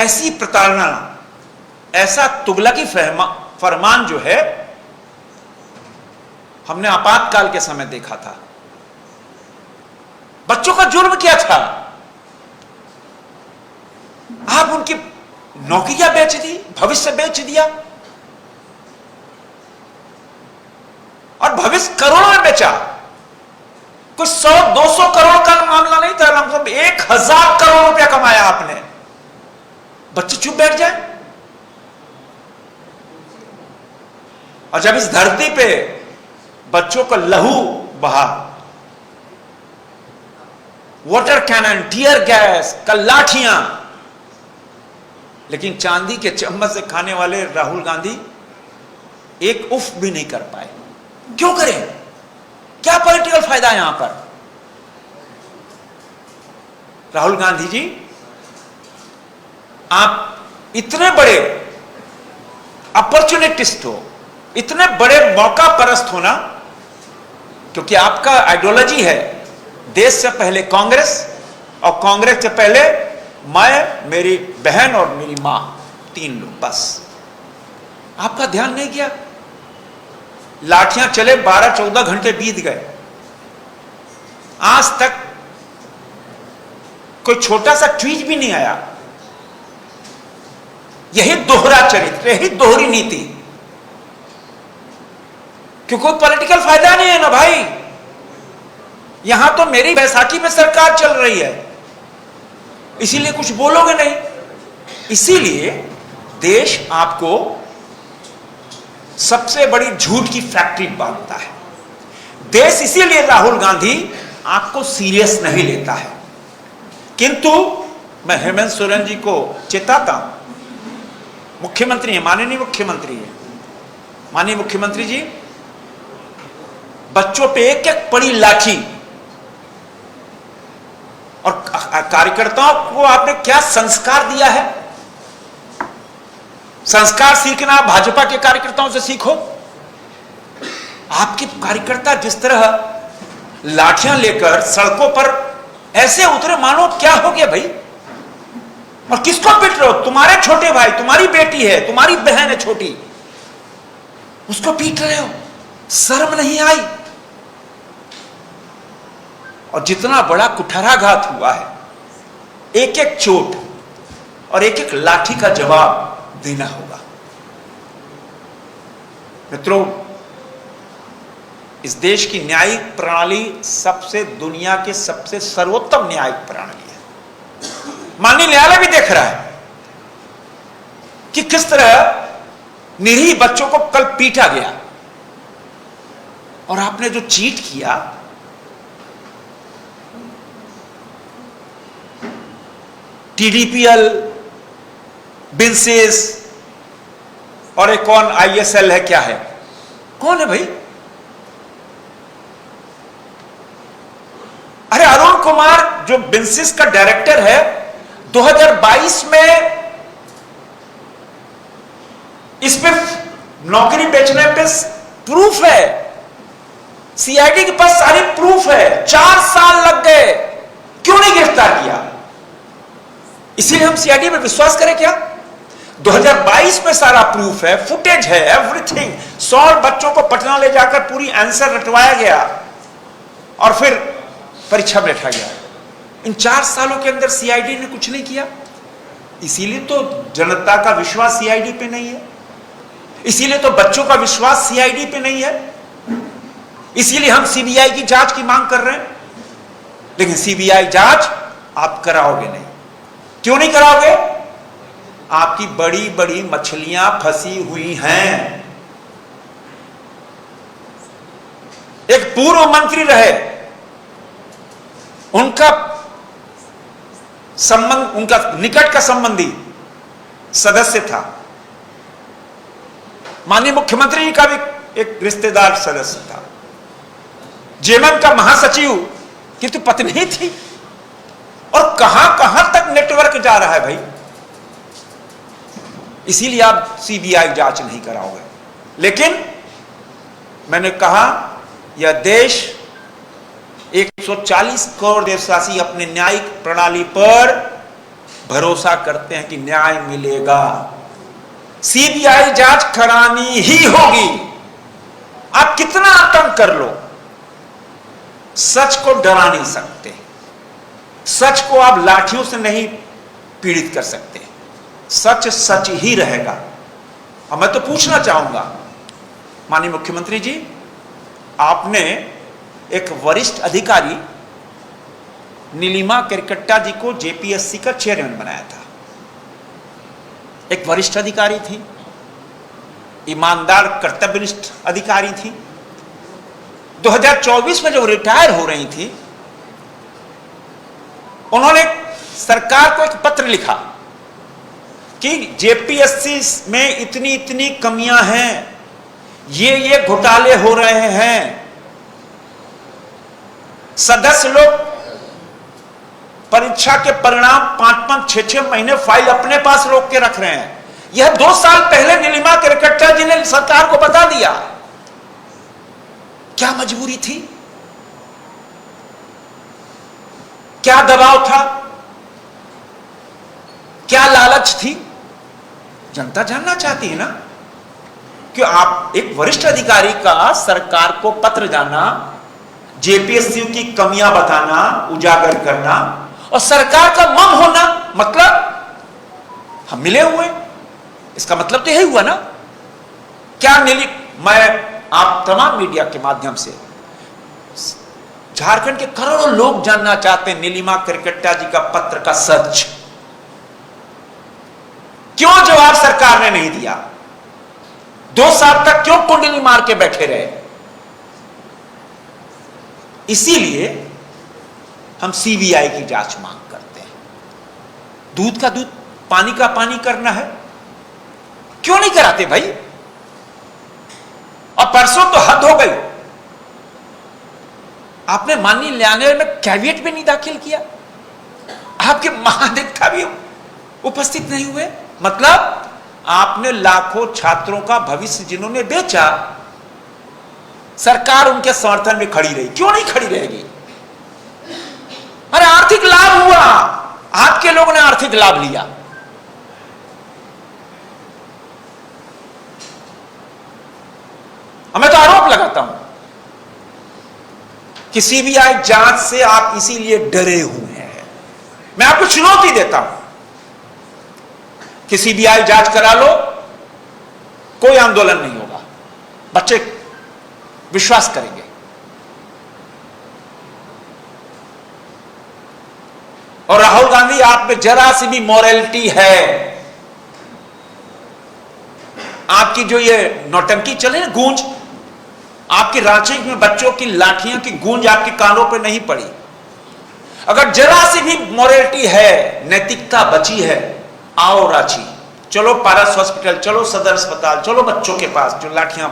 ऐसी प्रताड़ना, ऐसा तुगलकी फरमान जो है हमने आपातकाल के समय देखा था। बच्चों का जुर्म क्या था? आप उनकी नौकरियां बेच दी, भविष्य बेच दिया, और भविष्य करोड़ों में बेचा। कुछ 100-200 करोड़ का मामला नहीं था, लगभग 1000 करोड़ रुपया कमाया आपने। बच्चे चुप बैठ जाए। और जब इस धरती पे बच्चों का लहू बहा, वाटर कैनन, टीयर गैस, लाठियां, लेकिन चांदी के चम्मच से खाने वाले राहुल गांधी एक उफ भी नहीं कर पाए। क्यों करें? क्या पॉलिटिकल फायदा है यहां पर? राहुल गांधी जी, आप इतने बड़े अपॉर्चुनिटिस्ट हो, इतने बड़े मौका परस्त हो ना, क्योंकि आपका आइडियोलॉजी है देश से पहले कांग्रेस, और कांग्रेस से पहले मैं, मेरी बहन और मेरी मां, 3 लोग बस। आपका ध्यान नहीं किया। लाठियां चले, 12-14 घंटे बीत गए, आज तक कोई छोटा सा ट्वीट भी नहीं आया। यही दोहरा चरित्र, यही दोहरी नीति, क्योंकि कोई पॉलिटिकल फायदा नहीं है ना भाई। यहां तो मेरी बैसाखी में सरकार चल रही है, इसीलिए कुछ बोलोगे नहीं। इसीलिए देश आपको सबसे बड़ी झूठ की फैक्ट्री बांटता है। देश इसीलिए राहुल गांधी आपको सीरियस नहीं लेता है। किंतु मैं हेमंत सोरेन जी को चेताता हूं, मुख्यमंत्री है, माननीय मुख्यमंत्री है, माननीय मुख्यमंत्री जी, बच्चों पे एक एक पड़ी लाठी, और कार्यकर्ताओं को आपने क्या संस्कार दिया है? संस्कार सीखना भाजपा के कार्यकर्ताओं से सीखो। आपके कार्यकर्ता जिस तरह लाठियां लेकर सड़कों पर ऐसे उतरे, मानो क्या हो गया भाई? और किसको पीट रहे हो? तुम्हारे छोटे भाई, तुम्हारी बेटी है, तुम्हारी बहन है छोटी, उसको पीट रहे हो, शर्म नहीं आई? और जितना बड़ा कुठाराघात हुआ है, एक एक चोट और एक एक लाठी का जवाब देना होगा। मित्रों, इस देश की न्यायिक प्रणाली सबसे, दुनिया के सबसे सर्वोत्तम न्यायिक प्रणाली है। माननीय न्यायालय भी देख रहा है कि किस तरह निरीह बच्चों को कल पीटा गया, और आपने जो चीट किया, टीडीपीएल, बिंसेस, और एक कौन आईएसएल है, क्या है, कौन है भाई? अरे अरुण कुमार जो बिंसेस का डायरेक्टर है, 2022 में इसमें नौकरी बेचने पे प्रूफ है, सीआईडी के पास सारी प्रूफ है। 4 साल लग गए, क्यों नहीं गिरफ्तार किया? इसीलिए हम सीआईडी में विश्वास करें क्या? 2022 में सारा प्रूफ है, फुटेज है, एवरीथिंग। 100 बच्चों को पटना ले जाकर पूरी आंसर रटवाया गया, और फिर परीक्षा बैठा गया। इन 4 सालों के अंदर सीआईडी ने कुछ नहीं किया। इसीलिए तो जनता का विश्वास सीआईडी पे नहीं है, इसीलिए तो बच्चों का विश्वास सीआईडी पे नहीं है, इसीलिए हम सीबीआई की जांच की मांग कर रहे हैं। लेकिन सीबीआई जांच आप कराओगे नहीं। क्यों नहीं कराओगे? आपकी बड़ी बड़ी मछलियां फंसी हुई हैं। एक पूर्व मंत्री रहे, उनका संबंध, उनका निकट का संबंधी सदस्य था, माननीय मुख्यमंत्री जी का भी एक रिश्तेदार सदस्य था, जेएमएम का महासचिव, किंतु पत्नी थी। और कहां कहां तक नेटवर्क जा रहा है भाई? इसीलिए आप सीबीआई जांच नहीं कराओगे। लेकिन मैंने कहा, यह देश 140 करोड़ देशवासी अपने न्यायिक प्रणाली पर भरोसा करते हैं कि न्याय मिलेगा। सीबीआई जांच करानी ही होगी। आप कितना आतंक कर लो, सच को डरा नहीं सकते। सच को आप लाठियों से नहीं पीड़ित कर सकते। सच सच ही रहेगा। और मैं तो पूछना चाहूंगा माननीय मुख्यमंत्री जी, आपने एक वरिष्ठ अधिकारी नीलिमा केरकेट्टा जी को जेपीएससी का चेयरमैन बनाया था। एक वरिष्ठ अधिकारी थी, ईमानदार कर्तव्यनिष्ठ अधिकारी थी। 2024 में जब रिटायर हो रही थी, उन्होंने सरकार को एक पत्र लिखा कि जेपीएससी में इतनी इतनी कमियां हैं, ये घोटाले हो रहे हैं। सदस्य लोग परीक्षा के परिणाम 5-5, 6-6 महीने फाइल अपने पास रोक के रख रहे हैं। यह 2 साल पहले नीलिमा केरकेट्टा जी ने सरकार को बता दिया। क्या मजबूरी थी? क्या दबाव था? क्या लालच थी? जनता जानना चाहती है ना कि आप एक वरिष्ठ अधिकारी का सरकार को पत्र जाना, जेपीएससी की कमियां बताना, उजागर करना और सरकार का मम होना, मतलब हम मिले हुए। इसका मतलब तो यही हुआ ना। क्या मैं आप तमाम मीडिया के माध्यम से झारखंड के करोड़ों लोग जानना चाहते हैं नीलिमा केरकेट्टा जी का पत्र का सच। क्यों जवाब सरकार ने नहीं दिया? 2 साल तक क्यों कुंडली मार के बैठे रहे? इसीलिए हम सीबीआई की जांच मांग करते हैं। दूध का दूध, पानी का पानी करना है, क्यों नहीं कराते भाई? और परसों तो हद हो गई, आपने माननीय न्यायालय में कैविएट भी नहीं दाखिल किया। आपके महाधिवक्ता भी उपस्थित नहीं हुए। मतलब आपने लाखों छात्रों का भविष्य जिन्होंने बेचा, सरकार उनके समर्थन में खड़ी रही। क्यों नहीं खड़ी रहेगी? अरे आर्थिक लाभ हुआ, आपके लोगों ने आर्थिक लाभ लिया। मैं तो आरोप लगाता हूं कि सीबीआई जांच से आप इसीलिए डरे हुए हैं। मैं आपको चुनौती देता हूं कि सीबीआई जांच करा लो, कोई आंदोलन नहीं होगा, बच्चे विश्वास करेंगे। और राहुल गांधी, आप में जरा सी भी मॉरलिटी है? आपकी जो ये नौटंकी चले ना, गूंज, आपकी रांची में बच्चों की लाठियों की गूंज आपके कानों पे नहीं पड़ी। अगर जरा सी भी मॉरलिटी है, नैतिकता बची है, आओ रांची, चलो पारस हॉस्पिटल, चलो सदर अस्पताल, चलो बच्चों के पास जो लाठियां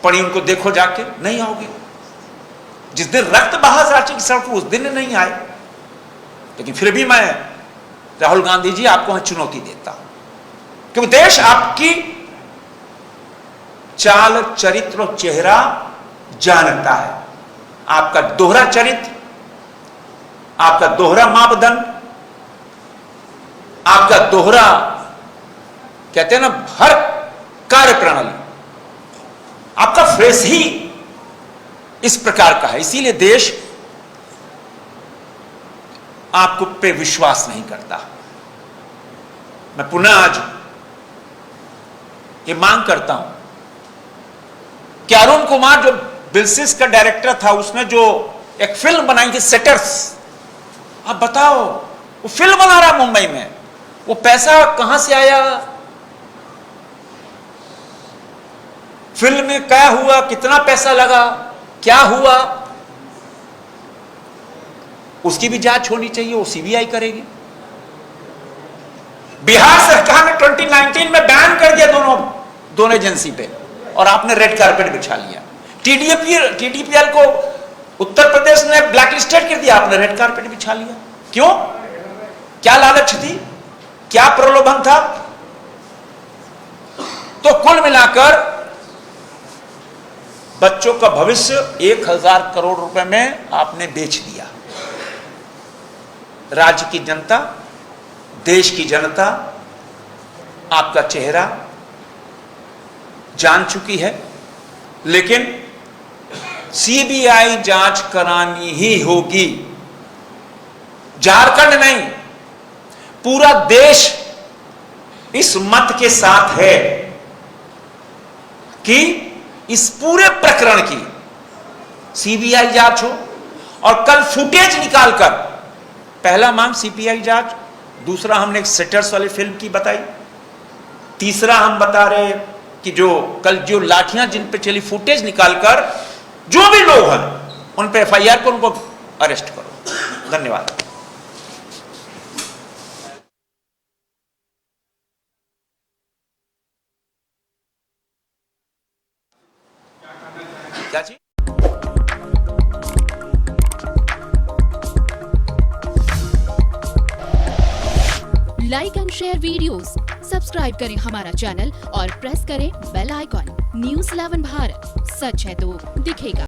पड़ी उनको देखो जाके। नहीं आओगे। जिस दिन रक्त बहा रांची की सड़क उस दिन नहीं आए। लेकिन फिर भी मैं राहुल गांधी जी आपको चुनौती देता हूं, क्योंकि देश आपकी चाल, चरित्र और चेहरा जानता है। आपका दोहरा चरित्र, आपका दोहरा मापदंड, आपका दोहरा, कहते हैं ना, हर कार्य प्रणाली, आपका फेस ही इस प्रकार का है। इसीलिए देश आपको पे विश्वास नहीं करता। मैं पुनः आज ये मांग करता हूं कि अरुण कुमार जो बिल्सिस का डायरेक्टर था, उसने जो एक फिल्म बनाई थी सेटर्स, आप बताओ, वो फिल्म बना रहा मुंबई में, वो पैसा कहां से आया? फिल्म में क्या हुआ, कितना पैसा लगा, क्या हुआ, उसकी भी जांच होनी चाहिए। वो सीबीआई करेगी। बिहार सरकार ने 2019 में बैन कर दिया दोनों एजेंसी पे, और आपने रेड कारपेट बिछा लिया। टीडीपीएल को उत्तर प्रदेश ने ब्लैकलिस्टेड कर दिया, आपने रेड कारपेट बिछा लिया। क्यों? क्या लालच थी? क्या प्रलोभन था? तो कुल मिलाकर बच्चों का भविष्य 1000 करोड़ रुपए में आपने बेच दिया। राज्य की जनता देश की जनता आपका चेहरा जान चुकी है, लेकिन सीबीआई जांच करानी ही होगी। झारखंड नहीं, पूरा देश इस मत के साथ है कि इस पूरे प्रकरण की सीबीआई जांच हो। और कल फुटेज निकालकर, पहला मांग सीबीआई जांच, दूसरा हमने सेटर्स वाली फिल्म की बताई, तीसरा हम बता रहे कि जो कल जो लाठियां जिन पे चली, फुटेज निकालकर जो भी लोग हैं उन पे एफआईआर को, उनको अरेस्ट करो। धन्यवाद। क्या जी? Like and share videos, subscribe करें हमारा चैनल और प्रेस करें बेल आइकॉन। न्यूज़ 11 भारत, सच है तो दिखेगा।